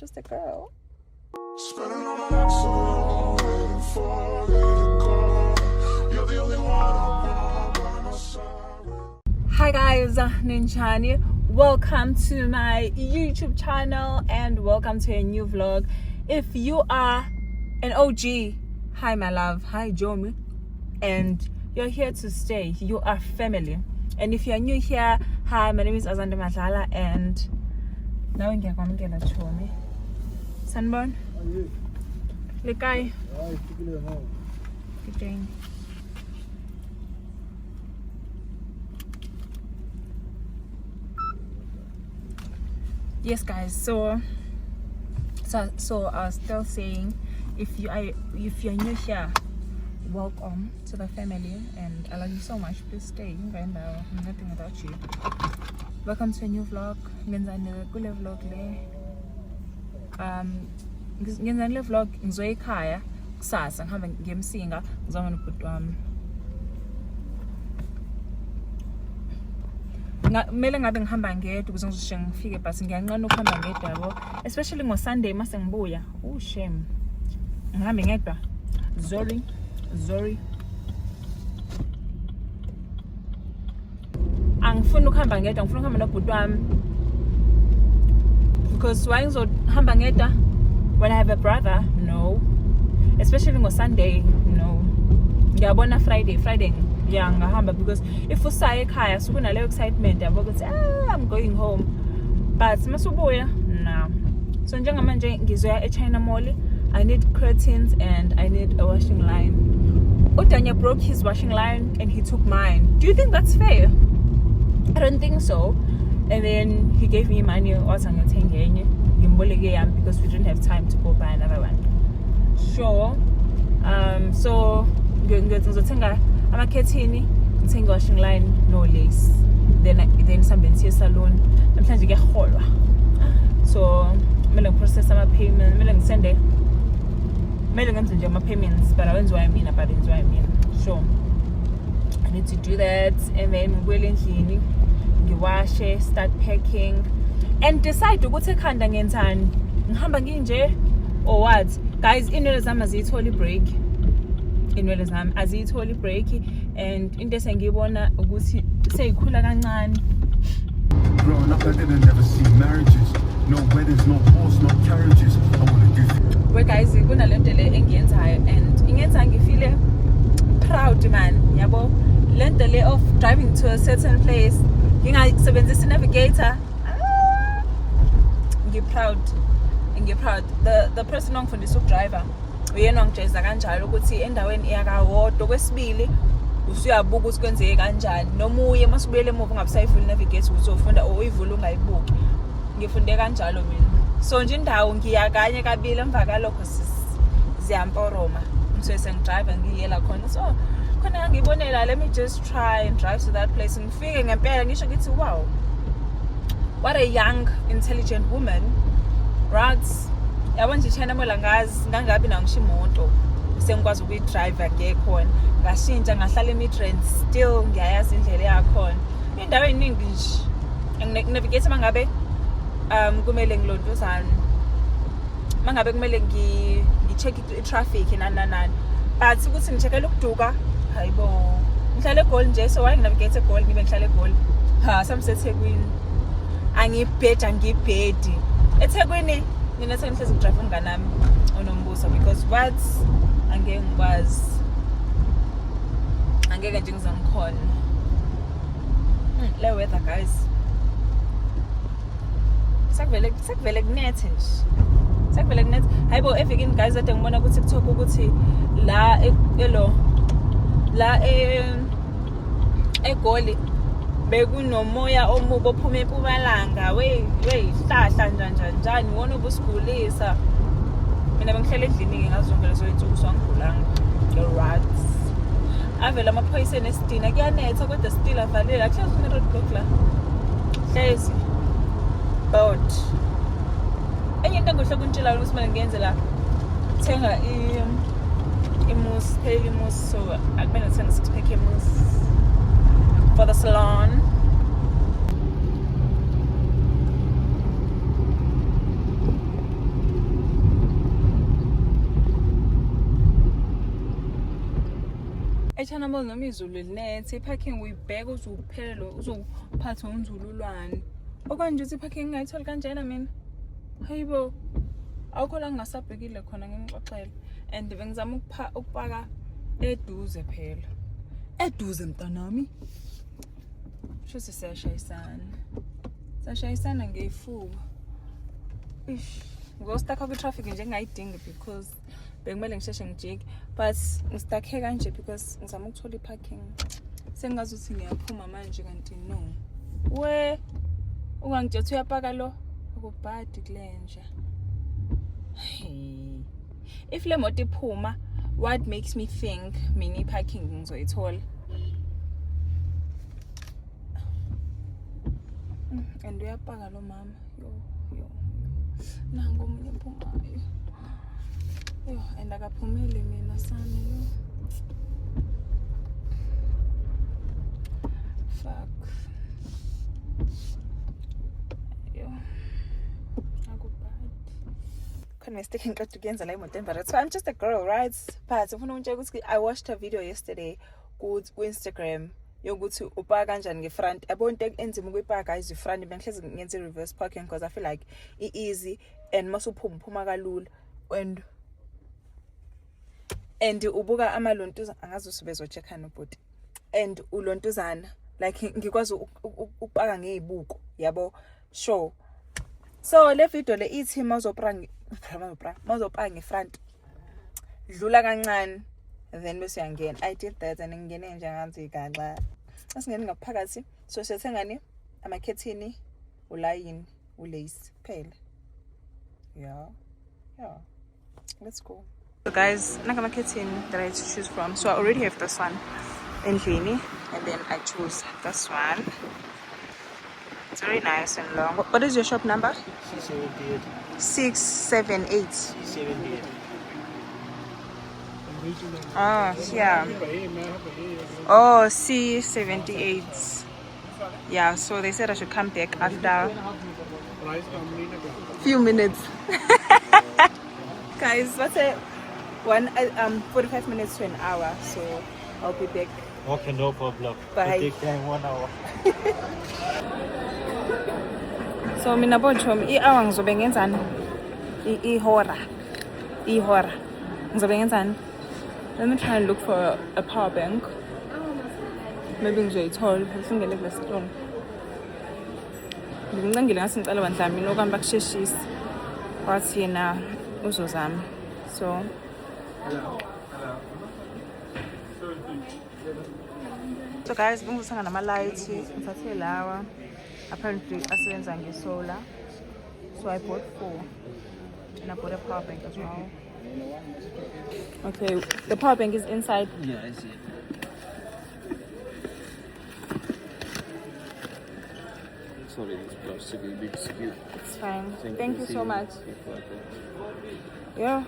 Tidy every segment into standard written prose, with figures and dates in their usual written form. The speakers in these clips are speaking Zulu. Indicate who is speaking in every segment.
Speaker 1: just a girl.
Speaker 2: Spending all my nights alone, waiting for you to go. You're the only one I want by my side.
Speaker 1: Hi guys, Ninchani. Welcome to my YouTube channel and welcome to a new vlog. If you are an OG, hi my love, hi Jomi, and you're here to stay, you are family. And if you're new here, hi, my name is Azande Madlala, and now I'm going to get Chomi. Sunburn? Lekai? Good day. Yes guys, so I was still saying, if you're new here, welcome to the family and I love you so much. Please stay. Nothing without you. Welcome to a new vlog. Ngenzani vlog le vlog ngizoya ekhaya kusasa ngihamba ngemsinga ngizoma nobhuti wami. Kumele ngabe ngihamba ngedwa ukuze ngizoshe ngifike, but ngiyanqena ukuhamba ngedwa yabo, especially ngo Sunday mase ngibuya. Shame ngihambe ngedwa. Sorry angifuni ukuhamba ngedwa, ngifuna ukuhamba nobhuti wami, because why ngizohamba ngedwa when I have a brother? No, especially ngo Sunday. No, ngiyabona Friday yeah ngahamba, because if usaya ekhaya sukunaleyo excitement yabo ukuthi I'm going home, but masubuya no. So njengamanje ngizoya eChina Mall. I need curtains and I need a washing line. Udanya broke his washing line and he took mine. Do you think that's fair? I don't think so. And then he gave me money because we didn't have time to go buy another one. Sure. So ngizothenga amakhethini, ngithenga washing line, no lace. Then somebody siya salon. Namhlanje ngiyaholwa. So kumele ngiprocess ama payment, kumele ngisende ngenze my payments, but I don't know what I mean. So I need to do that, and then ngibuyele endlini ngiwashe, start packing and decide ukuthi ekhanda ngenzani, ngihamba nginje or what. Guys, inwele zami aziyitholi break, and into esengiyibona ukuthi seyikhula kancane.
Speaker 2: Growing up, I didn't ever see marriages, no weddings, no horse, no carriages. I wanna do.
Speaker 1: Well guys, kunalento le engiyenzayo and ingenza ngifeel proud man, yabo. Lento le of driving to a certain place ngingasebenzisa navigator. Ngiproud. The person ongifundisa ukudriver uyena ongijeza kanjalo ukuthi endaweni eyakawodwa, kwesibili usuyabuka ukuthi kwenzeke kanjani, noma uye masubuyele emuva ungabusayivula navigate ukuthi uzofunda uyivula ungayibuki. Ngifunde kanjalo mina. So nje indawo ngiyakanye kabili emva kalokho ziyamporoma. So sengidrive ngiyela khona. So khona ngibonela, let me just try and drive to that place. Ngifike ngempela ngisho ngithi wow, what a young intelligent woman, right? Yabo nje China Mall ngangabi nangisho imoto sengikwazi ukuyidrive ngekhona, ngashintsha ngahlala emi-trend, still ngiyayazi indlela yakhona. Indawo eningi nje navigate mangabe kumele ngilondozane, mangabe kumele ngi-check i-traffic nani, but ukuthi ngicheckele ukuduka hayibo. Ngihlala eGoli nje, so why nginavigate eGoli ngibe ngihlala eGoli? Samsethekwini angibhedi eThekwini. Mina sengihlezi ngidrive umngane nami onombuso, because what angeke nje ngizangikhona le weather guys. Sekuvele kunethe nje. Hayibo evikini guys ade ngibona ku TikTok ukuthi la eGoli bekunomoya omubi ophuma eMpumalanga, weyihlahla njani wona ubusigulisa. Mina bengihlala endlini ngingazongela soyithuku swangigulanga nge-rats. Avela amaphoyisa enesidina kuyanetha kodwa still avalile. Akuhlezi une-roadblock la hlezi but enye into engihle kuntshela ukuthi kumele ngiyenze la thenga imusi, phela imusi, so akumele ngithenge 6-pack yemusi for the salon. eChina Mall noma izulu linethi iparking uyibheka uzuphelelo uzophatha unzululwane okwanje uthi iparking ngayithola kanjena mina hayibo awukho la ngingasabhekile khona ngimxoxela and bengizama ukupaka eduze phela eduze mntanami shothi siyashayisana ngeyifuba ish ngizostaka kwi-traffic nje ngayidingi because bekumele ngisheshe ngijike but ngistakhe kanje because ngizama ukuthola iparking sengazi ukuthi ngiyaphuma manje kanti no we ungangitshela uyapaka lo akubhadi kulenja if le moto iphuma what makes me think mini parking ngizoyithola and uyapaka lo mama yo nango omunye uphumayo yo and akaphumeli mina sami yo fuck yo akubhadi khona stick ngiqeda ukuyenza la imoto emva so I'm just a girl right but ufuna ukutshela ukuthi I watched a video yesterday ku Instagram yokuthi upaka kanjani ngefront yabo into enzima ukuyipaka ayizwe front bengihlezi ngenze reverse parking because I feel like it easy and masuphuma kalula and ubuka amalontuza angazi usubezo checkana ubhuti and ulontuzana like ngikwazi ukupaka ngezibuko yabo sure so le video le ithi mawuzopaka ngefront dlula kancane then bese uyangena I did that and ngene nje ngathi gaxa asingeni ngaphakathi so siyethengani amakhethini ulayini ulace phela yeah let's go. So guys, naka amakhethini that I had to choose from, so I already have this one endlini and then I choose this one. It's very nice and long. What is your shop number? 678. 678. Ah, yeah. Oh, C78. Yeah, so they said I should come back after few minutes. Guys, what's it? 45 minutes to an hour, so I'll be back.
Speaker 3: Okay, no problem.
Speaker 1: Bye.
Speaker 3: It take time 1 hour.
Speaker 1: So mina bochom i-hour ngizobe ngenzani? Ihora. Ngizobe ngenzani? Let me try and look for a power bank. Maybe ngizoyithola singene kule store. Ngicangile ngasi ngicela bandla mina okuhamba kusheshisa. Wathi yena uzozama. So guys, bengizosanga nama-lights ngithathe lawa apparently asebenza nge-solar, so I bought 4 and I bought a power bank as well. Okay, the power bank is inside.
Speaker 3: Yeah, I see. Sorry, this plastic is a bit skewed.
Speaker 1: It's fine. Thank you so much. Yeah.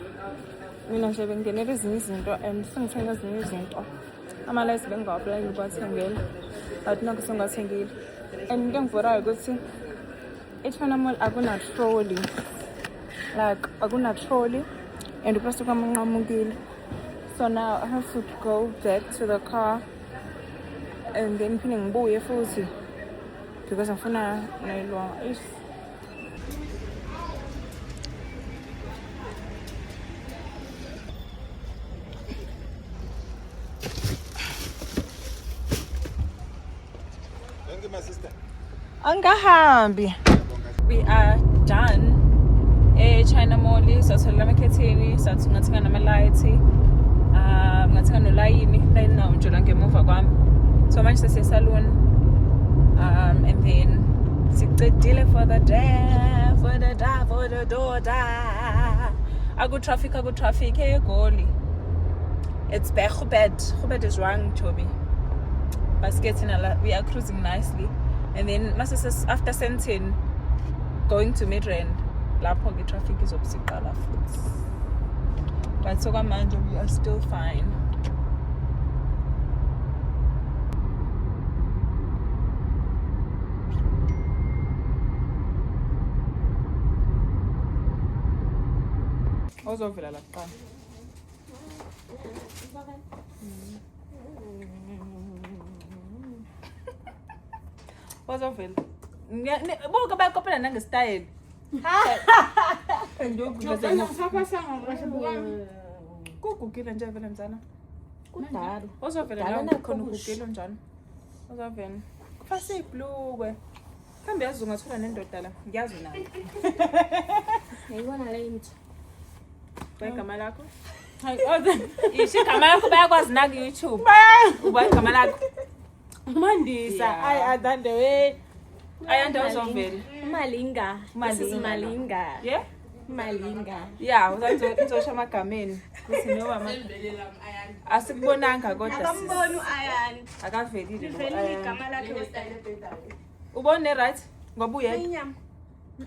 Speaker 1: Mina nje bengenele ezinye izinto and sengithenga ezinye izinto. Ama-lights bengawaplani ukuwathengela but nokho sengiwathengile and into engivorayo ukuthi eChina Mall akuna-trolley, like akuna-trolley and uplastic wami unqamukile, so now I have to go back to the car and then phinde ngibuye futhi because ngifuna nayilwa.
Speaker 3: My sister.
Speaker 1: Angahambi. We are done. China Mall sathola amakhethini sathenga nama-lights ngathenga nolayini nawo nje la ngemuva kwami, so manje sesisalon and then sicedile for the day for the daughter. Aku-traffic eGoli. It's back. Khubed is wrong, Toby. We are cruising nicely, and then after Sentin going to Midrand, lapho the traffic is obsiqala futhi. But so manje we are still fine. Ozovela la. Wazovela. Buka bayakopela nange-style. Kugugile nje vele mzala.
Speaker 4: Kudala.
Speaker 1: Uzovela
Speaker 4: Dala
Speaker 1: la
Speaker 4: nakho
Speaker 1: khona
Speaker 4: kuhle.
Speaker 1: ugugile njani? Uzovela. Kufase iblukwe. Kambe yazi ungathola nendoda la. Ngiyazi nayo.
Speaker 4: Yayibona le into.
Speaker 1: Igama lakho?
Speaker 4: Isho igama lakho bayakwazi na ku-YouTube.
Speaker 1: Uba igama lakho.
Speaker 4: Mandisa.
Speaker 1: Yeah.
Speaker 4: Ay adande we.
Speaker 1: Ayanda uzovela.
Speaker 4: Malinga. This is Malinga.
Speaker 1: Yeah?
Speaker 4: Malinga.
Speaker 1: Yeah, uzosho amagameni. Kuthi no mama. Asikubonanga kodwa
Speaker 4: Akamboni uAyan.
Speaker 1: akavelile lo.
Speaker 4: Vele igama lakhe westyle.
Speaker 1: Ubone right? Ngoba uyedwa.
Speaker 4: Inyama.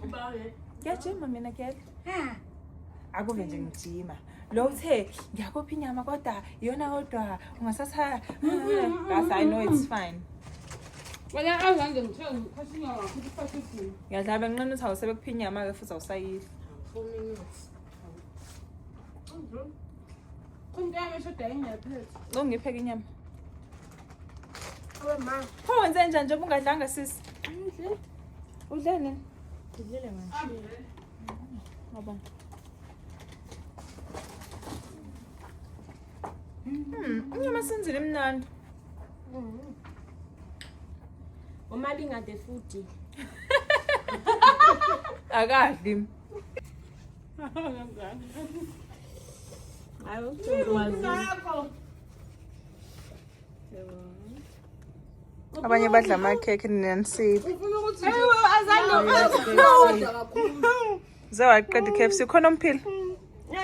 Speaker 4: Ubawe.
Speaker 1: Ngiyajima mina kuyedwa.
Speaker 4: Ha.
Speaker 1: Akuve nje ngijima. Lo uthe ngiyakupha inyama kodwa iyona kodwa ungasatha. Guys, I know it's fine.
Speaker 5: Wala azange ngithenga ukhasinya wakho ukuthi
Speaker 1: Ngiyadlala benqina ukuthi awusebekupha inyama ke futhi awusayidla.
Speaker 4: 4 minutes.
Speaker 5: Kunjani eshoda ingephethe.
Speaker 1: Ungipheka inyama.
Speaker 4: Awe ma.
Speaker 1: Pho wenze njani nje ungadlanga sisi? Udle nini?
Speaker 4: Udlile manje.
Speaker 1: Ngabona. Inyama senzile imnandi.
Speaker 4: Umalinga the foodie.
Speaker 1: Akadli.
Speaker 4: Hayi ukwazi.
Speaker 1: Abanye badla amakhekhe nansipho. Zawaqeda iKFC khona umphila.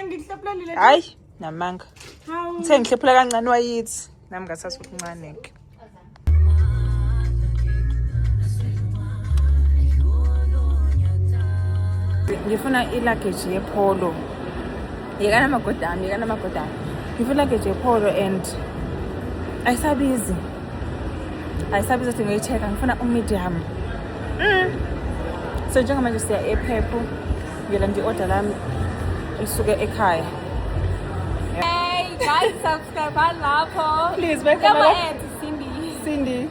Speaker 4: Ngihlephulelile.
Speaker 1: Hayi, namanga. Ngithe ngihlephula kancane wayithi. Nami ngasazi ukuthi uncane ke. Ngifuna i-luggage yePolo. Yekana magodami. Ngifuna i-luggage yePolo and ayisabizi ukuthi ngiyi-check. Ngifuna medium. So njengamanje siya ePep. Ngiyela ndi-order lami isuke ekhaya.
Speaker 4: Hey guys, subscribe lapho.
Speaker 1: Please,
Speaker 4: Buka
Speaker 1: welcome.
Speaker 4: ma-ad Cindy.
Speaker 1: Cindy.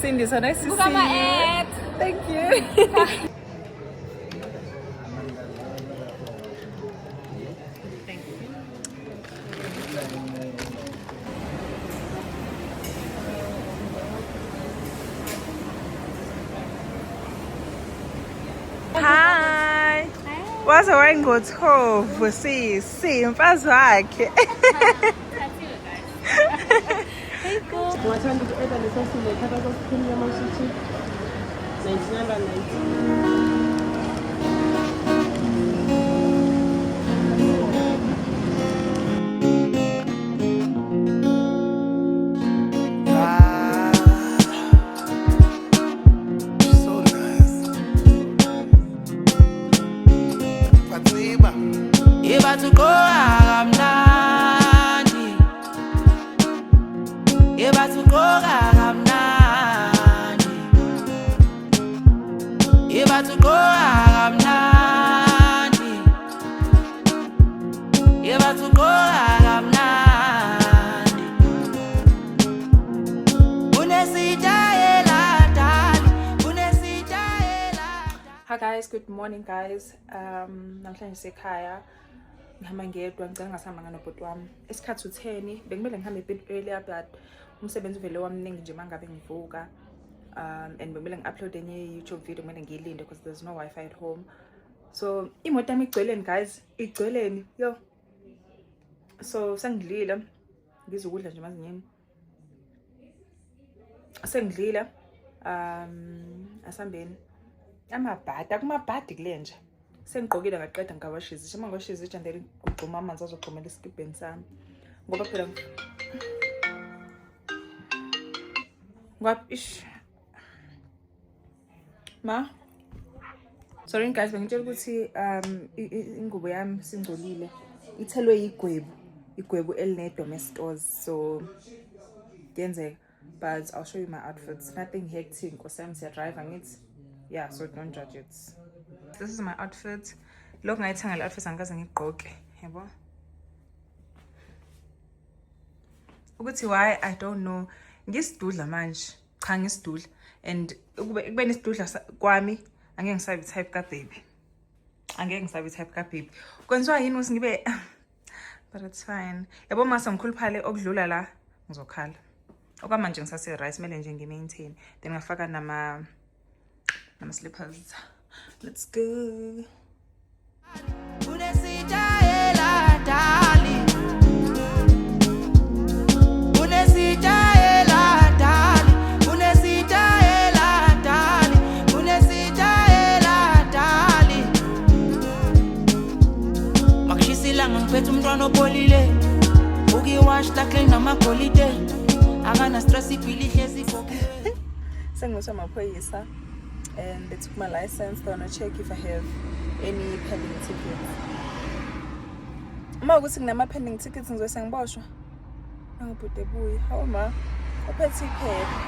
Speaker 1: Cindy, so nice to
Speaker 4: Buka
Speaker 1: see you.
Speaker 4: ma-ad.
Speaker 1: Thank you. Hi. Waze wayengothovu sisi mfazi wakhe.
Speaker 5: Wathanda uku-eda lesasile thatha sasiphini yamasuthi 1990.
Speaker 2: So nice. Fatiba.
Speaker 6: Iba to go agamnandi. Iba to go agamnandi. Iba to go agamnandi. Iba to go agamnandi. Unesijayela dali. Unesijayela.
Speaker 1: Hi guys, good morning guys. Namhlanje sekhaya. Ngihamba ngedwa ngicela ngasihamba nganobhuti wami. Isikhathi u10 bekumele ngihambe a bit earlier but umsebenzi uvele wamningi nje mangabe ngivuka. And bekumele ngi-upload enye YouTube video kumele ngiyilinde because there's no Wi-Fi at home. So imoto yami igcweleni guys, igcweleni. Yo. So sengidlile. Ngizokudla nje mazinyeni. Sengidlile. Asambeni. Amabhadi, kumabhadi kule nje. Sengigqokile ngaqeda ngawasha izitsha. Mangawasha izitsha ndele ngigquma amanzi azogqumela isikibheni sami. Ngoba phela ish. Ma. Sorry guys, bengitshela ukuthi ingubo yami singcolile. Ithelwe igwebu eline-Domex stores. So kuyenzeka. But I'll show you my outfits. Nothing hectic. Nkosami siya drive angithi. Yeah, so don't judge it. This is my outfit. Look, ngayithanga le outfit angikaze ngigqoke, yabo. ukuthi why I don't know. Ngisidudla manje. Cha ngisidudla. And kube nesidudla kwami angeke ngisabe type ka baby. Angeke ngisabe type ka baby. Kwenziwa yini ukuthi ngibe but it's fine. Yabo mase ngikhuluphale okudlula la ngizokhala. Okwamanje ngisase right kumele nje ngi-maintain. Then ngafaka nama slippers. Let's go.
Speaker 6: Unesijayela darling. Unesijayela darling. Unesijayela darling. Unesijayela darling. Makishisilanga ngiphethe umntwana obolile. Ukiwash takle namagolide. Akana stress ipili hlezi kokile.
Speaker 1: Sengizwa amaphoyisa and they took my license. They wanna check if I have any pending tickets. Uma ukuthi nginama pending tickets ngizobe ngiboshwa. Angibhude buyi. Hawu ma. Uphethe iphepha.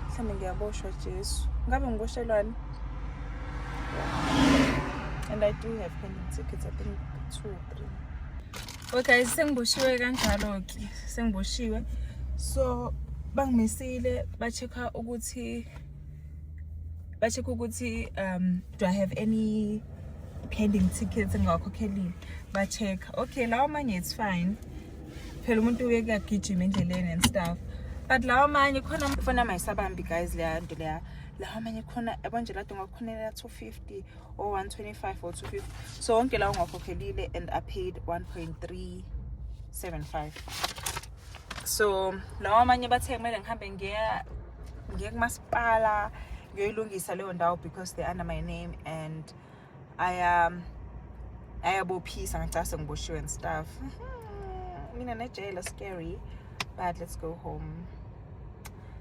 Speaker 1: Mhlawumbe ngiyaboshwa Jesu. Ngabe ngiboshelwani? And I do have pending tickets. I think 2 or 3. Okay, sengiboshiwe kanjalo ke. Sengiboshiwe. So bangimisile ba-check ukuthi do I have any pending tickets engawakhokhelile. Ba-check. Okay, lawo manye it's fine. Phela umuntu uye kuyagijima endleleni and stuff. But lawo manye khona mfana mayisabambi guys leya nto leya. Lawo manye khona yabo nje lado ngakhonela 250 or 125 or 250. So wonke lawo ngakhokhelile and I paid 1.375. So lawo amanye bathe kumele ngihambe ngiye kumasipala ngiyoyilungisa leyo ndawo because they under my name and ayabophisa ngicase ngiboshiwe and stuff. Mina nejail scary, but let's go home.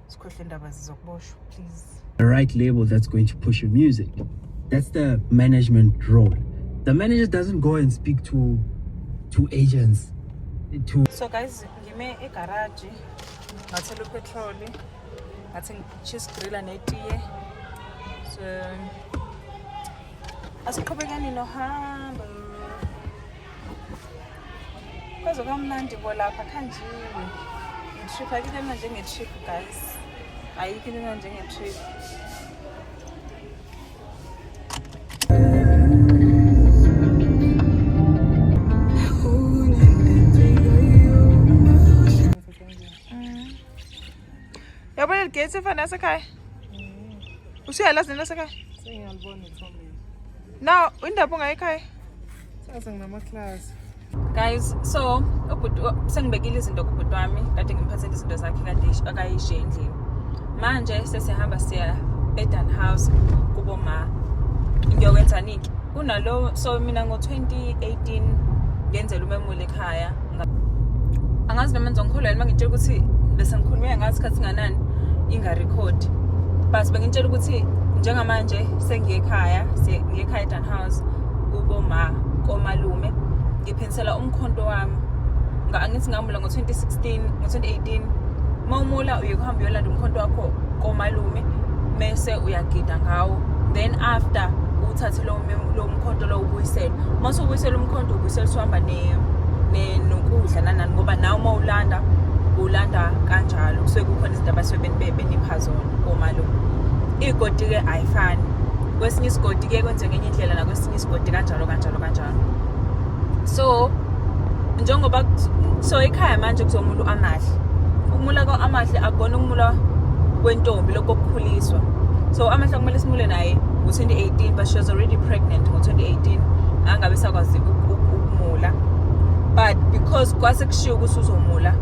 Speaker 1: Sikhohle indaba zizokuboshwa please.
Speaker 7: The right label that's going to push your music. That's the management role. The manager doesn't go and speak to agents.
Speaker 1: So guys, ngime egarage ngathela upetrol ngathi cheese griller netiye. So asiqhubekani nohambo. Kwaze kamnandi bolapha khanjiwe. I-trip ayikho manje nge-trip guys. Ayikho manje nge-trip. Yabona ligetse mfana lasekhaya. Usuyala sina lasekhaya?
Speaker 3: Sengiyalibona ethomeni.
Speaker 1: Now, indaba ungayikhaya?
Speaker 3: Sase nginama class.
Speaker 1: Guys, so sengibekile izinto kubhuti wami kade ngimphathele izinto zakhe kade akayishiye endlini. Manje sesihamba siya eDan House kubo ma. Ngiyokwenzani ke? Kunalo so mina ngo-2018 ngenzela umemule ekhaya. Angazi noma ngizongikholwa yini mangitshela ukuthi bese ngikhulume ngathi sikhathi nganani inga-record. But bengitshela ukuthi njengamanje sengiye ekhaya, ngiye ekhaya eDan House kubo ma komalume. Ngiphinisela umkhonto wami. Angithi ngamula ngo-2016, ngo-2018. Mawumula uyekuhamba uyolanda umkhonto wakho komalume mase uyagida ngawo. Then after uthathe lo mkhonto lo ubuyisela. Mase ubuyisela umkhonto ubuyisela uhamba nokudla nanani ngoba nawe mawulanda ulanda kanjalo kusuke kukhona izinto abasuke benipha zona komalume. Igodi ke ayifani. Kwesinye isigodi ke kwenze ngenye indlela na kwesinye isigodi kanjalo. So njengoba so ekhaya manje kuzomula amahle. Ukumula amahle akubona ukumula kwentombi lokukhuliswa. So amahle kumele simule naye ngo-2018 but she was already pregnant ngo-2018. Angabe sakwazi ukumula. But because kwase kushiya ukuthi uzomula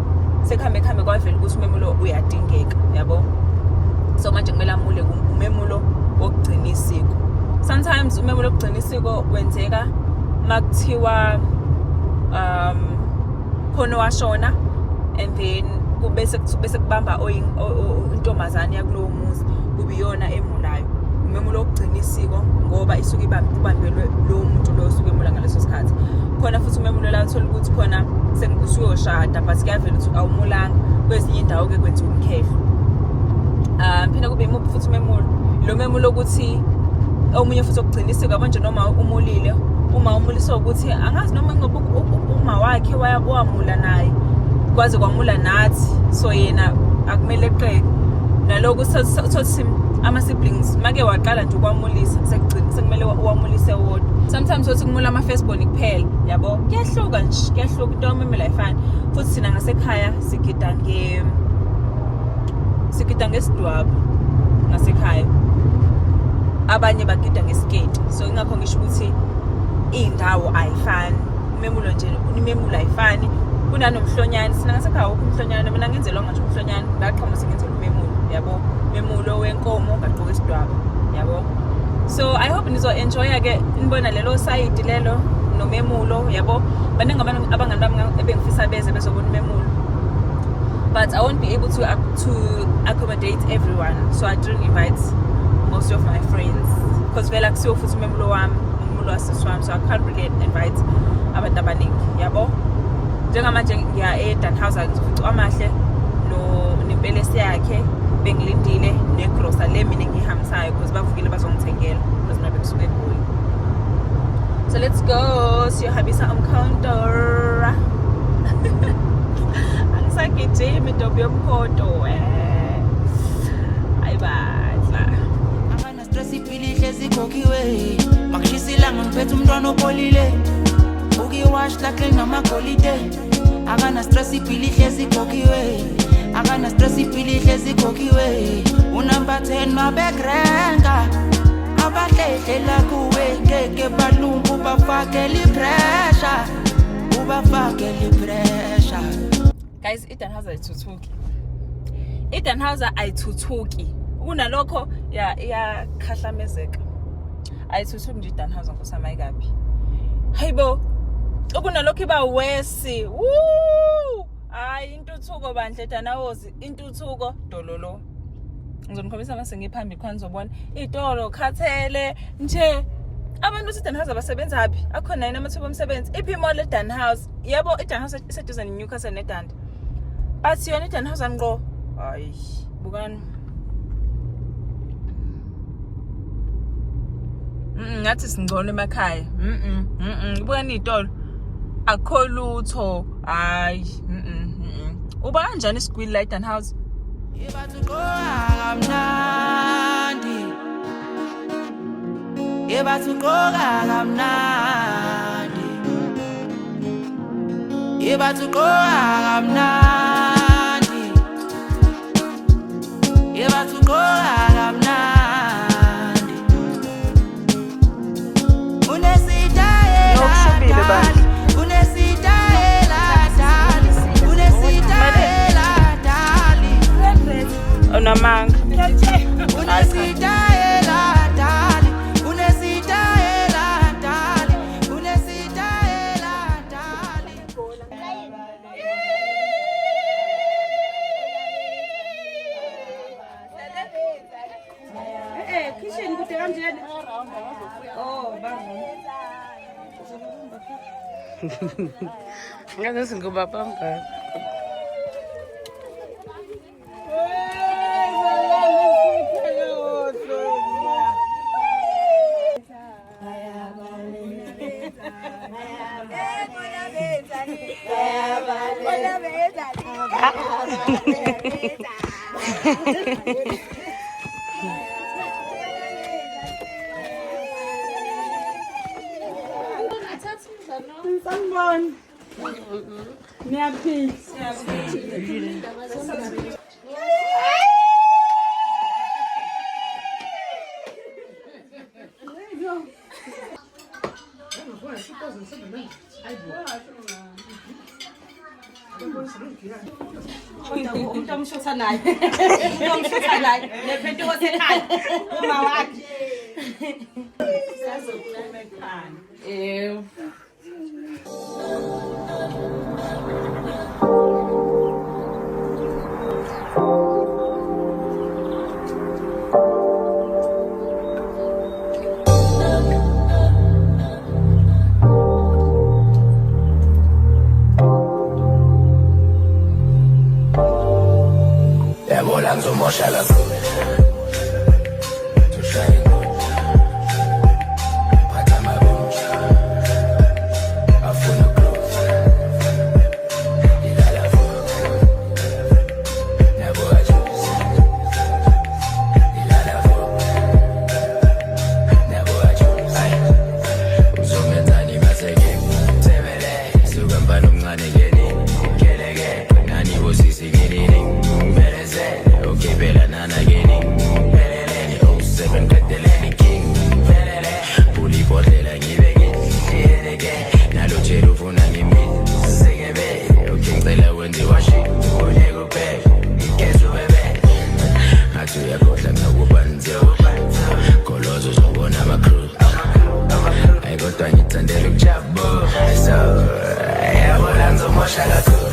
Speaker 1: sekhambe kwavela ukuthi umemulo uyadingeka yabo. So manje kumele amule umemulo wokugcina isiko. Sometimes umemulo wokugcina isiko wenzeka makuthiwa khona washona and then bese kubamba intombazane yakulowo muzi kubiyona emulayo umemulo wokugcina isiko ngoba isuke ibambelwe lo muntu lo osuke emula ngaleso sikhathi. Khona futhi umemulo la uthola ukuthi khona sekusuyoshada but kuyavela ukuthi awumulanga kwezinye indawo ke kwenziwa umkhehlo. Phinde kube imuphi futhi umemulo lo memulo ukuthi omunye futhi okugcina isiko yabo nje noma umulile uma umulisa ukuthi angazi noma ngoba uma wakhe wamula naye kwaze kwamula nathi so yena akumele eqeke naloku sothi ama-siblings make waqala nje ukwamulisa sekumele uwamulise wodwa sometimes sothi kumula ama-firstborn kuphela yabo kuyahluka nje kuyahluka into yomemelo ayifani futhi thina ngasekhaya sigida ngesidwaba ngasekhaya abanye bagida ngesiketi so ingakho ngisho ukuthi iy'ndawo ayifani umemulo nje umemulo ayifani kunanomhlonyane sina ngasekhaya wokho umhlonyane mina ngenzelwanga nje umhlonyane ngaqhamuka singenzela umemulo yabo memulo wenkomo ngaqoka isidwaba yabo so I hope nizo-enjoya ke nibona lelo side lelo nomemulo yabo baningi abangani bami ebengifisa beze bezobona umemulo but I won't be able to accommodate everyone so I didn't invite most of my friends because vele akusiwo futhi umemulo wami umemulo wasisi wami so I can't really invite abantu abaningi yabo njengamanje ngiya eDannhauser ngizofica amahle nempelesi yakhe bengilindile negrosa le mina ngihambisayo because bavukile bazongithengela because mina bengisuke eGoli so let's go siyohambisa umkhonto angisagijimi ntombi yomkhonto ayibadla
Speaker 6: akana stress ipilihle zikhokiwe makushisilanga ngiphethe umntwana opholile ukiwash lakhe namagolide akana stress ipilihle zikhokiwe akana stress ipilihle zikhokiwe unumber 10 mabekrenga abahlehlela kuwe ngeke balungu bafakele pressure ubafakele pressure
Speaker 1: guys iDannhauser ayithuthuki kunalokho iyakhahlamezeka ayithuthuki nje iDannhauser nkosamayi kabi hayibo okunalokho iba wesi hayi intuthuko bandle eDannhauser intuthuko dololo ngizomkhombisa mase ngiphambi khona nizobona itolo khathele nje abantu beDannhauser basebenza aphi akhona yini amathuba omsebenzi iphi mall eDannhauser yabo iDannhauser iseduze neNewcastle neDanda but yona iDannhauser ngqo hayi bukani ngathi singcono emakhaya ubukani itolo akho lutho hayi uba kanjani isigwili la eDannhauser onamanga
Speaker 5: kitchen kude kanjani
Speaker 3: Ngathi ngoba phambi
Speaker 5: sanibona niyaphila
Speaker 8: umuntu omshutha naye omshutha naye nephethe osekhaya uma wakhe sazokulala ekhaya
Speaker 2: ngizomosha la
Speaker 9: kodwa ngithandela ukujabula so yabona ngizomosha kakhulu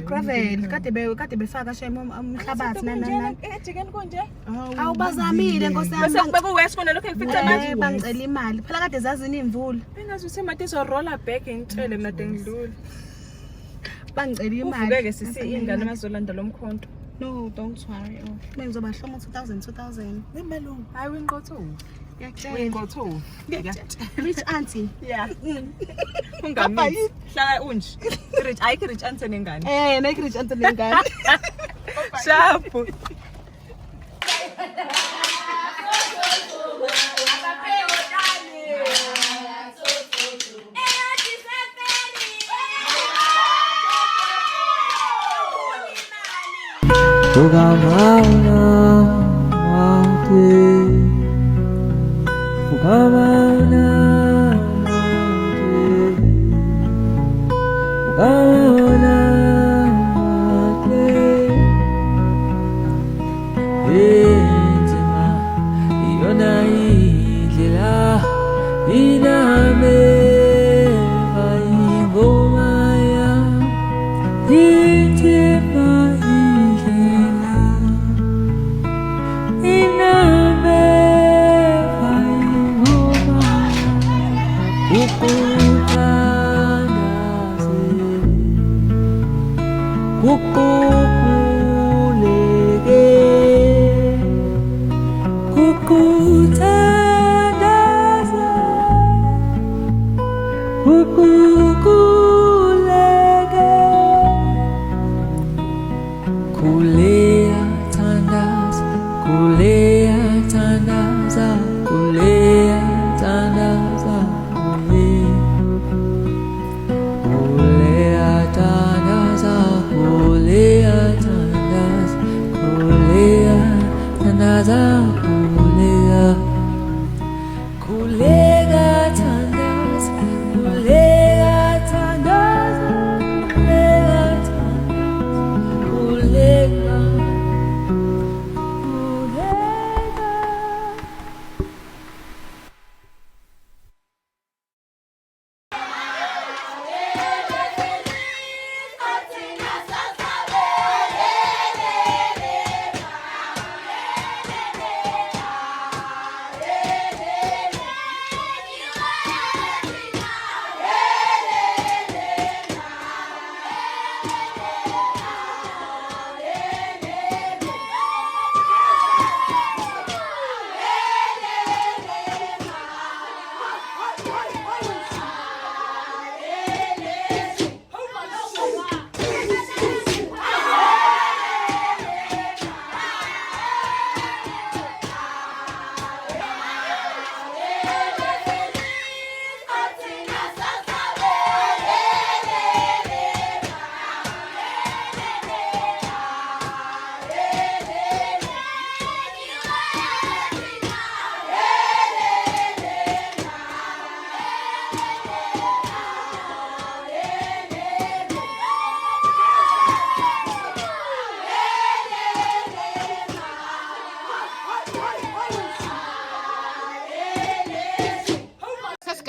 Speaker 8: Gravel kade befaka shame umhlabathi nani
Speaker 1: ejikeni konje
Speaker 8: awubazamile nkosi
Speaker 1: bese
Speaker 8: yami
Speaker 1: kubeka uwes kona lokho efica manje
Speaker 8: bangicela imali phela kade zazini imvula
Speaker 1: bengazi usemade izorolla back ngitshele made ngidlule
Speaker 8: bangicela imali
Speaker 1: uvukeke sisi ingane amazolanda lomkhonto
Speaker 8: no don't worry bengizoba hloma 2000
Speaker 1: nemalungu hayi winqotho
Speaker 8: ngiyakutshela
Speaker 1: winqotho
Speaker 8: rich auntie
Speaker 1: yeah ungamithi hlala unje rich ayikho rich auntie nengane
Speaker 8: nake rich auntie nengane
Speaker 1: sharp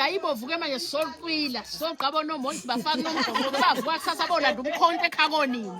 Speaker 5: la ibovuke manje sisolwila sizogqaba nomonti bafaka nomgomo bavuka kusasa bolanda umkhonto ekhakonini.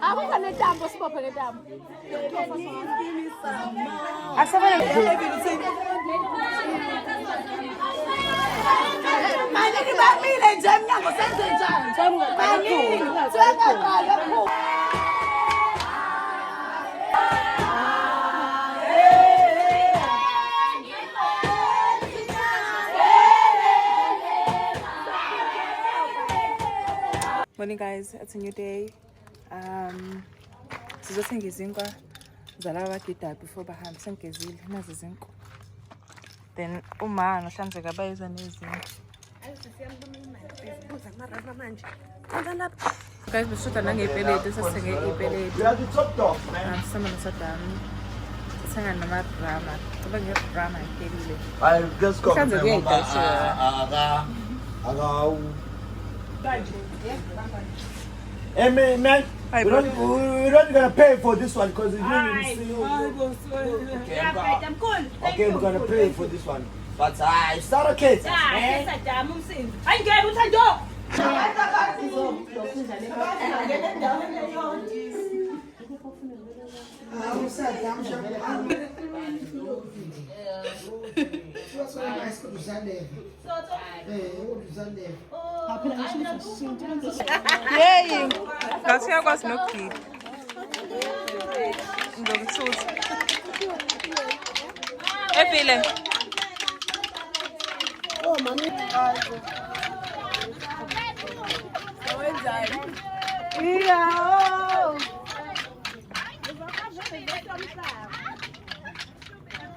Speaker 5: Akukho netambo sibophe netambo.
Speaker 8: Manje ngibamile nje emnyango senze njani?
Speaker 1: Morning guys, it's a new day. Sizothenga izinkwa zalaba abagidayo before bahambe. Sengigezile nazi izinkwa. Then uma nohlanzeka bayeza nezinto. Guys, beshuta nangepeleti, sasithenge ipeleti. Sisama nosadami. Sithenga namadrama. Kuba ngedrama iphelile. Uhlanzeke uyayidashela.
Speaker 10: Hey man, we're not gonna pay for this one because it's really
Speaker 8: I'm cool.
Speaker 10: Okay, we're gonna pay for this one. But it's not okay.
Speaker 1: Yay! Ngathi uyakwazi nokugida. Ngikuthutha. Ephile. Oh mami. Wenzani? Yeah.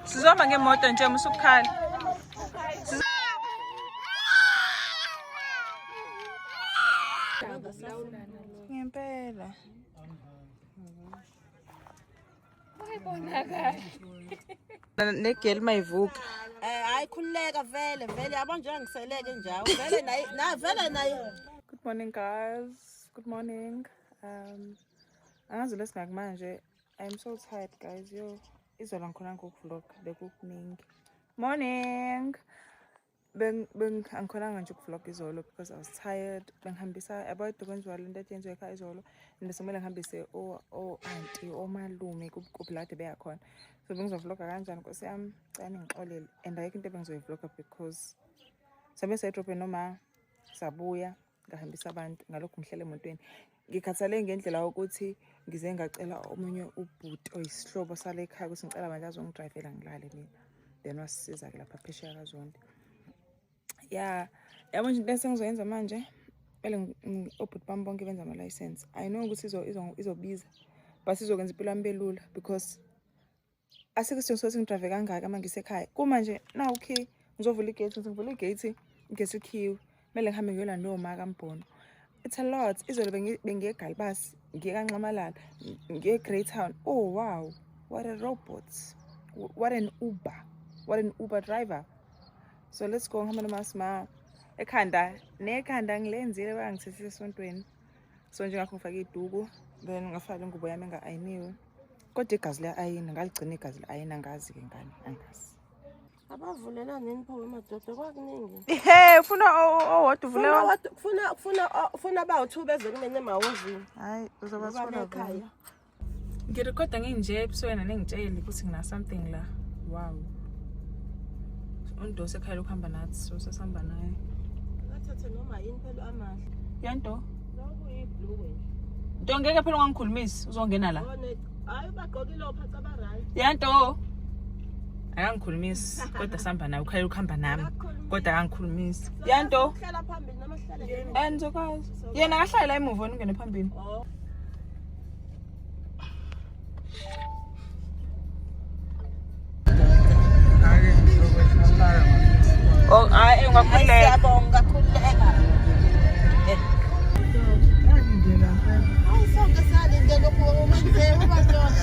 Speaker 1: Sizoma ngemoto nje musukukhala. Ngempela. Negel mayivuka.
Speaker 8: Hayi khuleka vele yabo nje ngiseleke njalo. Vele nayo.
Speaker 1: Good morning guys. Good morning. Angazi lesingaku manje. I'm so tired guys. Yo, izola ngikhona ngokuvlog bekukuningi. Morning. Angikhonanga nje ukuvlog izolo because I was tired. Bengihambisa about ukwenziwa lento eyenziwe ekhaya izolo. Bese kumele ngihambise auntie omalume kublade beyakhona. So bengizovloga kanjani Nkosi yami? Cani ngixolele. And ayikho into bengizoyivloga because sabe sayidrophe noma sabuya ngahambisa abantu ngalokho ngihlele emotweni. Ngikhathale ngendlela ukuthi ngize ngacela omunye ubhuti oyisihlobo sale ekhaya ukuthi ngicela manje azongidrivela ngilale mina. Then wasisiza ke lapha phesheya kaZondi. Yeah, yabo nje into engizoyenza manje vele obhuti bami bonke benza ama license. I know ukuthi izobiza but izokwenza impilo yami belula because asikho isidingo sokuthi ngidrive kangaka manje ngisekhaya. Kuma nje na okay ngizovula igate, ngivula igate ngesikhiwe. Mele ngihambe ngiyolanda oma kaMbhono. It's a lot. Izolo bengiye eGalbas, ngiye kaNxamalala, ngiye Greytown. Oh wow, what a robot. What an Uber driver. So let's go ngihamba noMasma nekhanda ngilenzile bangithethe esontweni. So nje ngakho ngifake iduku then ngafaka ingubo yami enga-ayiniwe. Kodwa igazi liya-ayina, ngaligcina igazi li-ayina angazi-ke ngane, angazi.
Speaker 8: Abavulela nini pho emadoda kwakuningi.
Speaker 1: Ufuna owodwa uvulewa?
Speaker 8: Ufuna abawu-2 beze kumene emahhovini.
Speaker 1: Hayi, uzobathola ekhaya. Ngirekhoda nginje ebusweni nengitsheli ukuthi ngina something la. Wow. Undosi ekhaya ukuhamba nathi, so sesihamba naye.
Speaker 8: Ngathathe noma yini phela amahle.
Speaker 1: Yanto?
Speaker 8: Lokuyi-blue nje.
Speaker 1: Nto ngeke phela ungangikhulumisi, uzongena la.
Speaker 8: Hayi bagqokile ophatha abarayi.
Speaker 1: Yanto. Akangikhulumisi kodwa sihamba naye ukhaya ukuhamba nami kodwa akangikhulumisi. Yanto.
Speaker 8: Hlala phambili noma sihlale.
Speaker 1: Ngizokwazi. Yena akahlala la emuva ungene phambili. Oh, hayi ungakhululeka.
Speaker 8: Siyabonga khululeka. Hayi sonke salindele ukwenze ubanjona.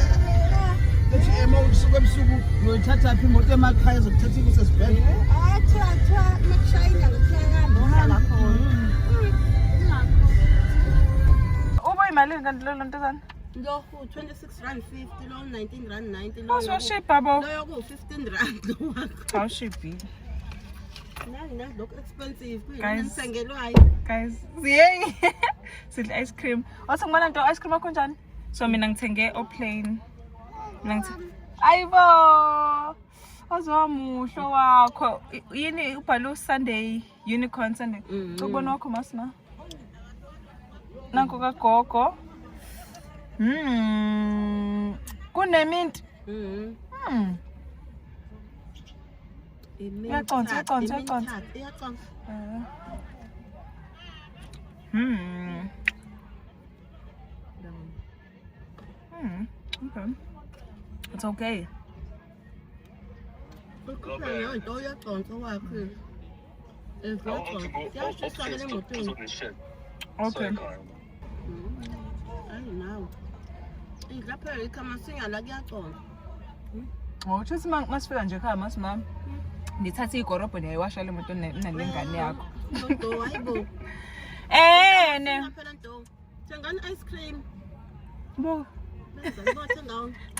Speaker 10: Ethi usuke ebusuku uyothatha phi imoto emakhaya ezokuthatha ikuse esibhedlela.
Speaker 8: Athiwa makushayina ngikuhlangana ohlala khona.
Speaker 1: Uba imalini kanti lo ntozana?
Speaker 8: Lo 26.50 lo 19.90
Speaker 1: lo. Awushiya babo.
Speaker 8: Lo yoku 15 rand lo wakho.
Speaker 1: Awushiya.
Speaker 8: Nani lokho expensive
Speaker 1: Guys.
Speaker 8: kuyisengelwayo.
Speaker 1: Guys, yey. Sidla ice cream. Ngibona nto ice cream akho njani? So mina ngithenge plain. Ayibo. Azomuhlo wakho. Yini ubhalo Sunday Unicorn Sunday. Ukubona wakho masina. Nanko kagogo. Kunemint. Iyaconsa. Okay. It's okay. Okay. Oh, just masifika nje ekhaya masimama. Ngithatha igorobho niyayawasha le moto nalengane yakho.
Speaker 8: Hayibo.
Speaker 1: Ne.
Speaker 8: Thengani ice cream.
Speaker 1: Bo.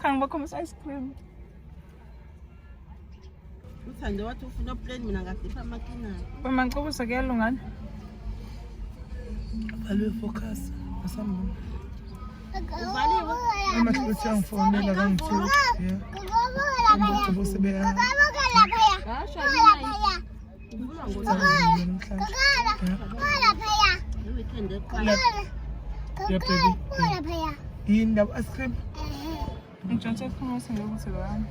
Speaker 1: Cha ngibakhombisa ice cream.
Speaker 8: Uthande wathi ufuna plain mina ngadipha amakina.
Speaker 1: Uma ngicobisa kuyalungana.
Speaker 10: Bhalwe focus asamba.
Speaker 8: Ubhaliwe.
Speaker 10: Amahle siyangifonela kangithi yeah. Ngicela sebeya. Yini ndaba ice cream?
Speaker 1: Ngitshontshe khona ukuthi bani.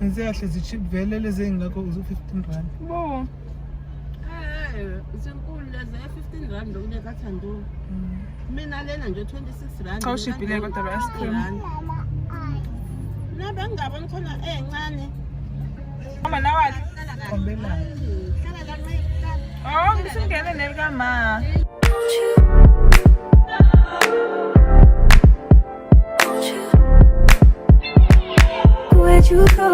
Speaker 10: Ngizahle zichip vele lezi engakho uzu 15 rand.
Speaker 1: Bo.
Speaker 8: Zinkulu lezi 15 rand lokule kaThando. Mina lena nje 26 rand.
Speaker 1: Cha ushibhile kodwa ba ice cream.
Speaker 8: Nabe ngingabona khona encane.
Speaker 1: Mama nawathi?
Speaker 10: Kombela.
Speaker 1: Oh, ngisingene nelikama.
Speaker 11: Where'd you go?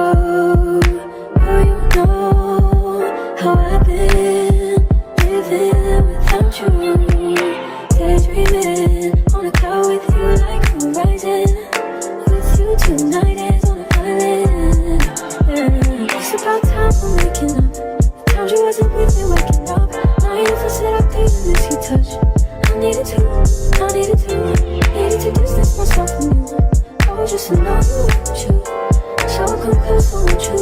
Speaker 11: Oh, you know how I've been living without you. Daydreaming on a cloud with you like horizon. With you tonight is on an island. It's about time I'm waking up. Found you wasn't with me waking up. Now you feel set up there in this heat touch. I needed to distance myself from you. I was just to know you want you. So come close, I want you.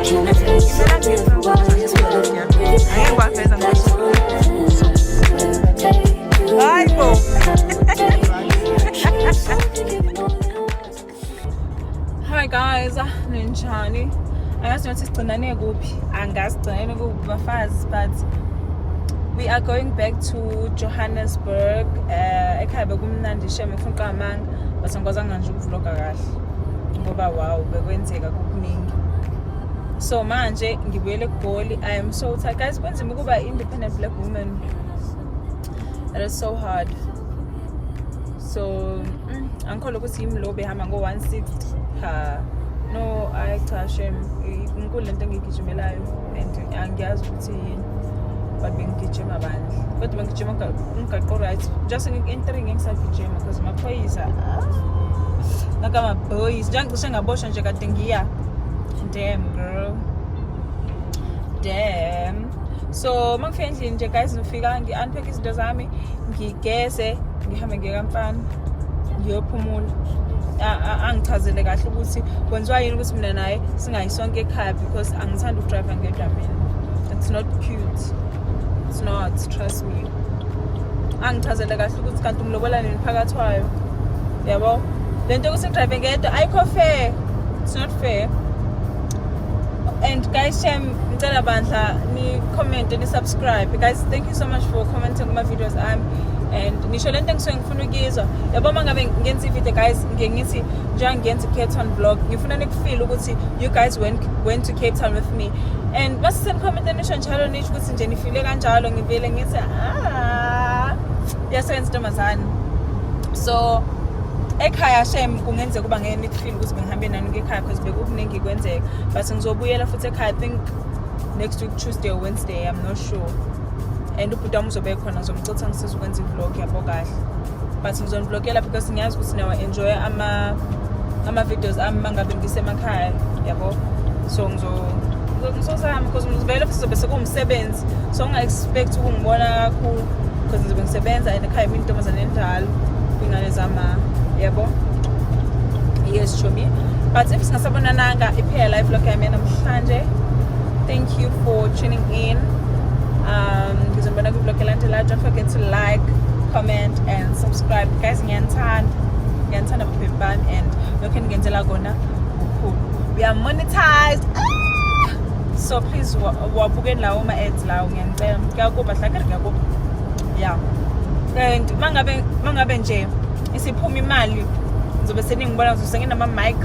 Speaker 11: Can I tell you something about this world?
Speaker 1: Hi guys, ninjani? Angazi ukuthi sigcinane kuphi. Angazi sigcinane kuphi bafazi, but we are going back to Johannesburg. Ekhaya bekumnandi shame ngifuna uqamanga, but angizange nje ukuvloga kahle. Ngoba wow, bekwenzeka kukuningi. So manje ngibuyele eGoli. I am so tired. Guys, kwenzima ukuba independent black woman. That is so hard. So angikholwa ukuthi yimi lo behamba ngo-160 no cha shem inkulu lento engigijimelayo and angiyazi ukuthi yini but bengigijima bandla kodwa bengigijima umgaqo right just entering ngisagijima because maphoyisa nakama-boys njengicishe ngaboshwa nje kade ngiya damn girl damn. So mangifika endlini nje guys ngifika ngi-unpack izinto zami ngigeze ngihambe ngiye kamfana ngiyophumula angichazele kahle ukuthi kwenziwa yini ukuthi mina naye singayisonke ekhaya because angithanda ukudrive ngedwa mina. It's not cute, it's not, trust me. Angichazele kahle ukuthi kanti umlobola nini phakathi wayo yabo lento ukuthi ngidrive ngedwa ayikho fair, it's not fair. And guys, ngicela bandla ni comment and subscribe. Guys, thank you so much for commenting on my videos. And nisho lento engisuke ngifuna ukuyizwa. Yabo mangabe ngenza ivideo guys, ngithi njengoba ngenza Cape Town vlog, ngifuna nikufeel ukuthi you guys went to Cape Town with me. And basi send comment nisho njalo nisho ukuthi nje nifile kanjalo ngivele ngithi yasebenza ntombazane. So ekhaya kungenzeka kuba ngeke nikufeel ukuthi bengihambe nani ngekhaya because bekukuningi kwenzeka, but ngizobuyela futhi ekhaya I think next week Tuesday or Wednesday, I'm not sure. And ubhuti wami uzobe khona ngizomcitha ngisiza ukwenza ivlog yabo kahle, but ngizonivlogela because ngiyazi ukuthi nawe enjoy ama videos ami mangabe ngisemakhaya yabo. So ngizozama because ngizovela futhi sobe sekuwumsebenzi, so unga-expect ukungibona kakhulu because ngizobe ngisebenza and ekhaya mina intombazane endala kwingane zama yabo. Yes chomi, but if singasabonananga iphela live vlog yami namhlanje. Thank you for tuning in. Ngizobona ku vlog elandelayo. Don't forget to like, comment and subscribe guys. Ngiyanthanda baby bami and lokho ngenzela kona ukhulu. We are monetized. So please wabukeni lawo ma ads lawo ngiyacela. Ngiyakuba hlakere ngiyakuba. Yeah. And mangabe nje isiphuma imali ngizobe seningibona ngizobe nginama mic,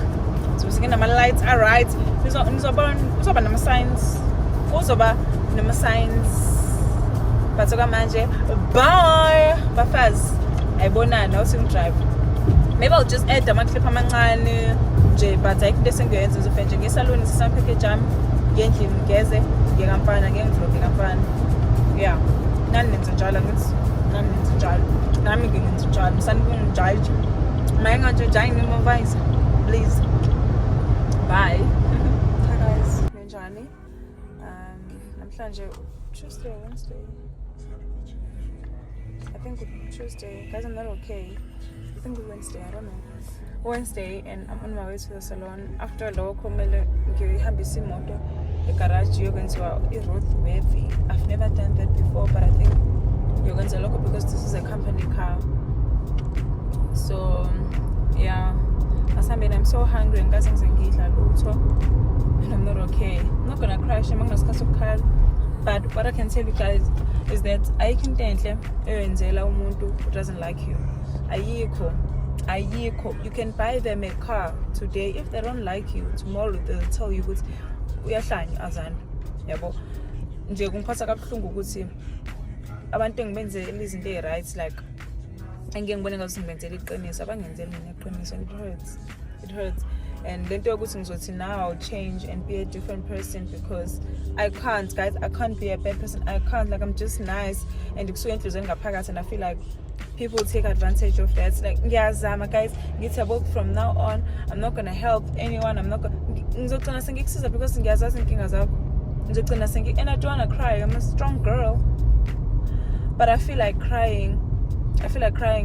Speaker 1: ngizobe nginama lights, alright. Uzoba nama signs. But manje bye bafazi ayibonana usingidrive. Maybe I'll just add ama-clip amancane nje, but ayikho into esengiyenza ngizofika nje ngesaloni sisampackage yami ngendlini ngigeze ngiye kamfana ngengivloge kamfana. Yeah, nani nenza njalo ngithi nani nenza njalo nami ngenza njalo sanibungijaji mayingajaji ngimavayisa please. Bye. Hi guys, nginjani? Namhlanje Tuesday or Wednesday? I think it's Tuesday. Guys, I'm not okay. I think it's Wednesday, I don't know. Wednesday, and I'm on my way to the salon. After lokho kumele ngihambise imoto egarage yokwenziwa i-roadworthy. I've never done that before, but I think yokwenza lokho because this is a company car. So yeah, asambe I'm so hungry ngaze ngizengidla lutho and I'm not okay. I'm not gonna crash, I'm not gonna. But what I can tell you guys is that ayikho into enhle eyenzela umuntu who doesn't like you. Ayikho. You can buy them a car today. If they don't like you, tomorrow they'll tell you ukuthi uyahlanya azana. Yabo. Nje kungiphatha kabuhlungu ukuthi abantu engibenzela izinto eziright like angeke ngibone ngathi ngibenzela iqiniso, abangenzeli mina iqiniso. It hurts. And lento yokuthi ngizothi now I'll change and be a different person because I can't, guys. I can't be a bad person. I can't. Like, I'm just nice and kusuke enhlizweni ngaphakathi, and I feel like people take advantage of that. Like ngiyazama guys, ngithi from now on I'm not gonna help anyone. I'm not gonna ngizogcina sengikusiza because ngiyazazi inkinga zakho. Ngizogcina and I don't wanna cry. I'm a strong girl, but I feel like crying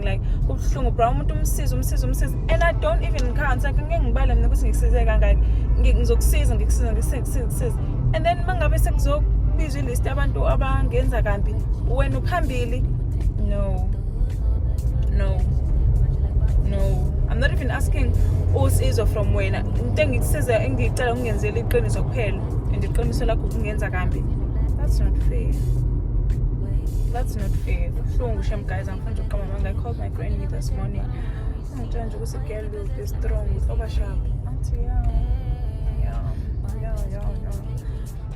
Speaker 1: like kubuhlungu bra umuntu umsiza and I don't even count. Like ngeke ngibale mina ukuthi ngikusize kangaki, ngizokusiza and then mangabe sekuzobizwa ilist abantu abangenza kambi wena uphambili. No, I'm not even asking usizo from wena. Into engikusiza engicela ungenzela iqiniso kuphela and iqiniso lakho kungenza kambi. That's not fair. Kuhlungu shem guys. I'm going to come along. I called my granny this morning. I'm trying to go girl will be strong, over sharp. Yeah.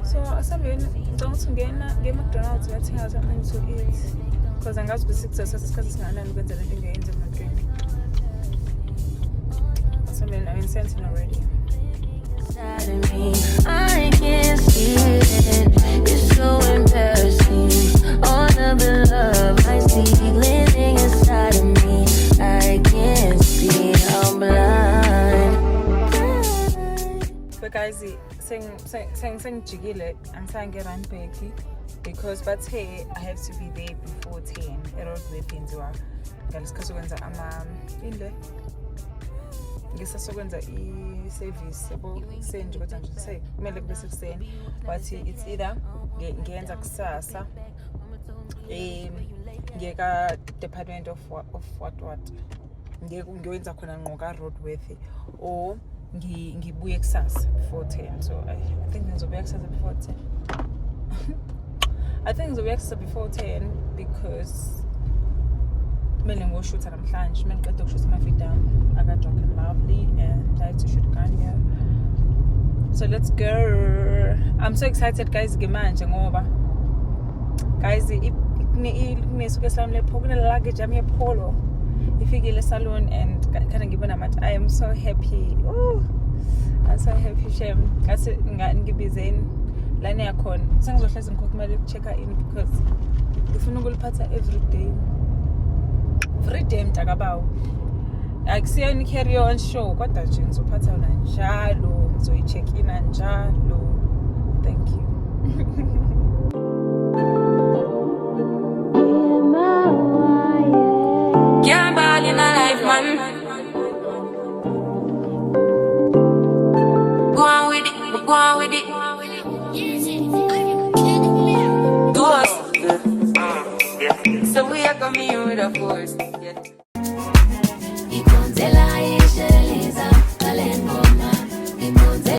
Speaker 1: So asambeni ngicela ngena nge-McDonald's ngathenga something to eat because angazi ukuthi kusasa isikhathi singanani ukwenza lento engiyenza emotweni. I mean, Sentinel already.
Speaker 11: I can't see it. It's so embarrassing. All of the love I see living inside of me. I can't see. I'm blind.
Speaker 1: But guys, saying jigile, I'm saying get run back because but hey, I have to be there before 10. Error with Inzwa. Guys, because when I'm in there. Ngisasokwenza i-service yabo senje kodwa nje say kumele kube sekuseni but it's either ngiyenza kusasa ngiyeka department of what ngiyowenza khona ngqo ka Roadworthy or ngibuye kusasa before 10 so I think ngizobuya kusasa before 10 I think ngizobuya kusasa before 10 because kumele ngoshootha namhlanje mina ngiqeda ukushootha ama-video I got drunk and lovely and I had to shoot Kanye. So let's go. I'm so excited guys ngemanje ngoba guys ikunesuke sami lepho kune luggage yami yePolo ifikile salon and kana ngibona manje I am so happy. I'm so happy shem ngase ngibizeni lana yakhona sengizohlezi ngikhokumele ukuchecka in because ngifuna ukuliphatha every day mntakabawo akusiyeni carry on show kodwa nje ngizophatha yona njalo ngizoyi-check ina njalo. Thank you.
Speaker 11: Can't ball in a life, man. Go on with it, go on with it. Do us. So we are coming with a force.